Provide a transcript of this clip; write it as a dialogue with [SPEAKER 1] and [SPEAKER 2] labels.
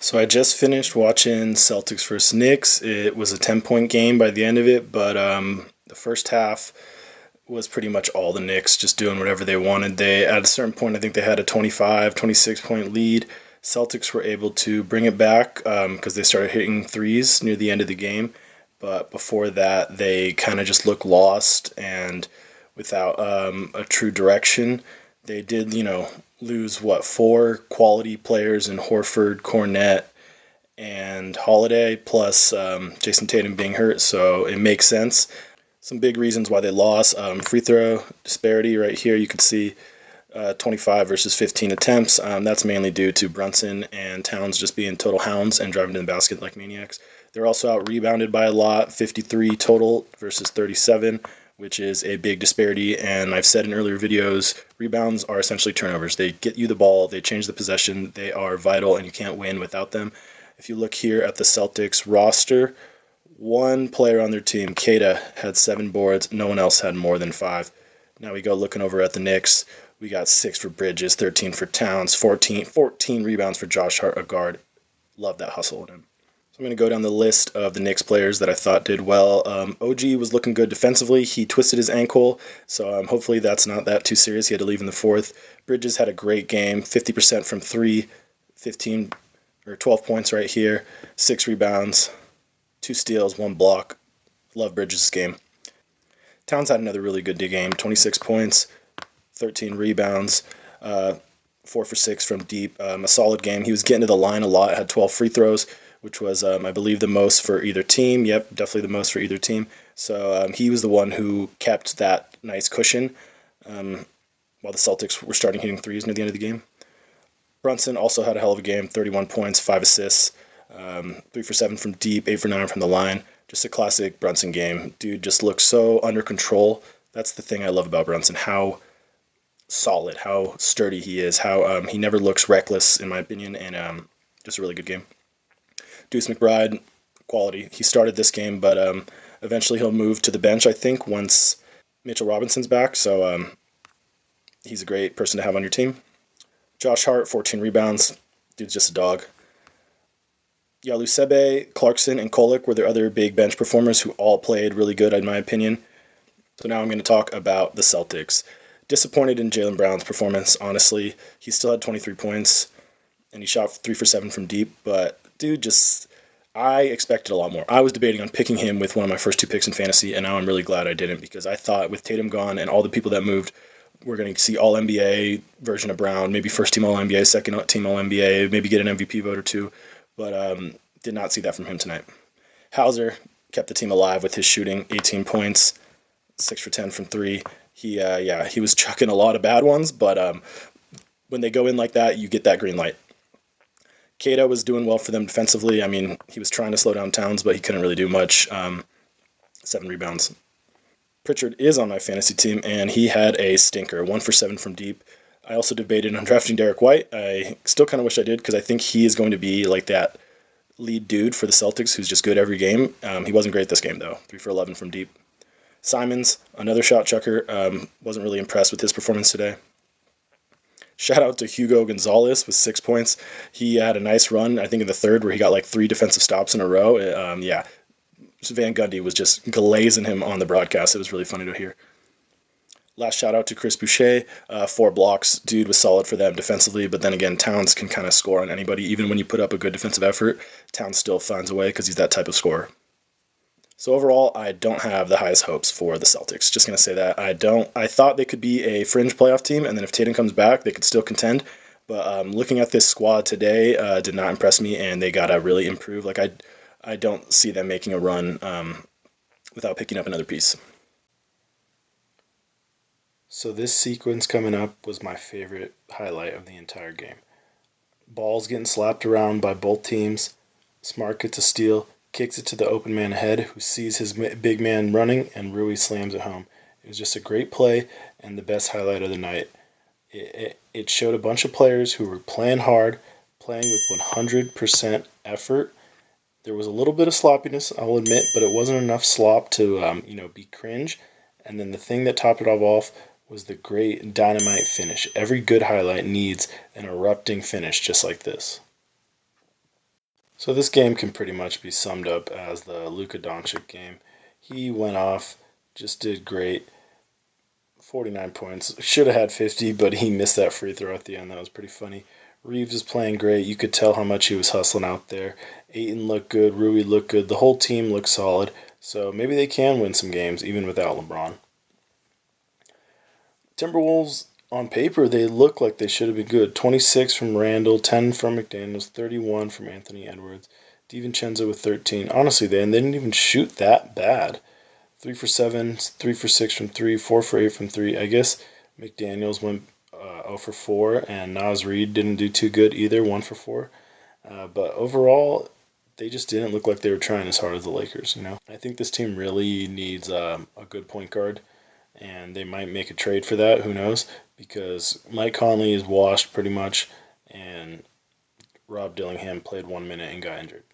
[SPEAKER 1] So I just finished watching Celtics versus Knicks. It was a 10-point game by the end of it, but the first half was pretty much all the Knicks just doing whatever they wanted. They at a certain point, I think they had a 25, 26-point lead. Celtics were able to bring it back because they started hitting threes near the end of the game. But before that, they kind of just looked lost and without a true direction. They did, lose four quality players in Horford, Cornette, and Holiday, plus Jason Tatum being hurt, so it makes sense. Some big reasons why they lost: free throw disparity right here. You can see 25 versus 15 attempts. That's mainly due to Brunson and Towns just being total hounds and driving to the basket like maniacs. They're also out rebounded by a lot, 53 total versus 37, which is a big disparity. And I've said in earlier videos, rebounds are essentially turnovers. They get you the ball, they change the possession, they are vital, and you can't win without them. If you look here at the Celtics roster, one player on their team, Kata, had 7 boards. No one else had more than 5. Now we go looking over at the Knicks. We got 6 for Bridges, 13 for Towns, 14 rebounds for Josh Hart, a guard. Love that hustle in him. So I'm going to go down the list of the Knicks players that I thought did well. OG was looking good defensively. He twisted his ankle, so hopefully that's not that too serious. He had to leave in the fourth. Bridges had a great game, 50% from 3, 15 or 12 points right here, 6 rebounds, 2 steals, 1 block. Love Bridges' game. Towns had another really good game, 26 points, 13 rebounds, 4 for 6 from deep. A solid game. He was getting to the line a lot, had 12 free throws, which was, I believe, the most for either team. Yep, definitely the most for either team. So he was the one who kept that nice cushion while the Celtics were starting hitting threes near the end of the game. Brunson also had a hell of a game, 31 points, 5 assists, 3 for 7 from deep, 8 for 9 from the line. Just a classic Brunson game. Dude just looks so under control. That's the thing I love about Brunson, how solid, how sturdy he is, how he never looks reckless, in my opinion, and just a really good game. Deuce McBride, quality. He started this game, but eventually he'll move to the bench, I think, once Mitchell Robinson's back, so he's a great person to have on your team. Josh Hart, 14 rebounds. Dude's just a dog. Yalusebe, Clarkson, and Kolek were their other big bench performers who all played really good, in my opinion. So now I'm going to talk about the Celtics. Disappointed in Jaylen Brown's performance, honestly. He still had 23 points, and he shot 3 for 7 from deep, but dude, I expected a lot more. I was debating on picking him with one of my first 2 picks in fantasy, and now I'm really glad I didn't, because I thought with Tatum gone and all the people that moved, we're going to see all NBA version of Brown, maybe first team all NBA, second team all NBA, maybe get an MVP vote or 2, but did not see that from him tonight. Hauser kept the team alive with his shooting, 18 points, 6 for 10 from 3. He was chucking a lot of bad ones, but when they go in like that, you get that green light. Kata was doing well for them defensively. I mean, he was trying to slow down Towns, but he couldn't really do much. 7 rebounds. Pritchard is on my fantasy team, and he had a stinker, 1 for 7 from deep. I also debated on drafting Derek White. I still kind of wish I did, because I think he is going to be like that lead dude for the Celtics who's just good every game. He wasn't great this game, though. 3 for 11 from deep. Simons, another shot chucker, wasn't really impressed with his performance today. Shout out to Hugo Gonzalez with 6 points. He had a nice run, I think, in the third, where he got like 3 defensive stops in a row. Van Gundy was just glazing him on the broadcast. It was really funny to hear. Last shout out to Chris Boucher, 4 blocks. Dude was solid for them defensively, but then again, Towns can kind of score on anybody. Even when you put up a good defensive effort, Towns still finds a way because he's that type of scorer. So overall, I don't have the highest hopes for the Celtics. Just going to say that. I thought they could be a fringe playoff team, and then if Tatum comes back, they could still contend. But looking at this squad today did not impress me, and they got to really improve. I don't see them making a run without picking up another piece. So this sequence coming up was my favorite highlight of the entire game. Ball's getting slapped around by both teams. Smart gets a steal, kicks it to the open man ahead, who sees his big man running, and Rui slams it home. It was just a great play and the best highlight of the night. It showed a bunch of players who were playing hard, playing with 100% effort. There was a little bit of sloppiness, I'll admit, but it wasn't enough slop to be cringe. And then the thing that topped it all off was the great dynamite finish. Every good highlight needs an erupting finish just like this. So this game can pretty much be summed up as the Luka Doncic game. He went off, just did great. 49 points. Should have had 50, but he missed that free throw at the end. That was pretty funny. Reeves is playing great. You could tell how much he was hustling out there. Ayton looked good. Rui looked good. The whole team looked solid. So maybe they can win some games even without LeBron. Timberwolves, on paper, they look like they should have been good. 26 from Randall, 10 from McDaniels, 31 from Anthony Edwards, DiVincenzo with 13. Honestly, they didn't even shoot that bad. 3 for 7, 3 for 6 from 3, 4 for 8 from 3. I guess McDaniels went 0 for 4, and Naz Reid didn't do too good either, 1 for 4. But overall, they just didn't look like they were trying as hard as the Lakers. I think this team really needs a good point guard, and they might make a trade for that. Who knows? Because Mike Conley is washed pretty much, and Rob Dillingham played 1 minute and got injured.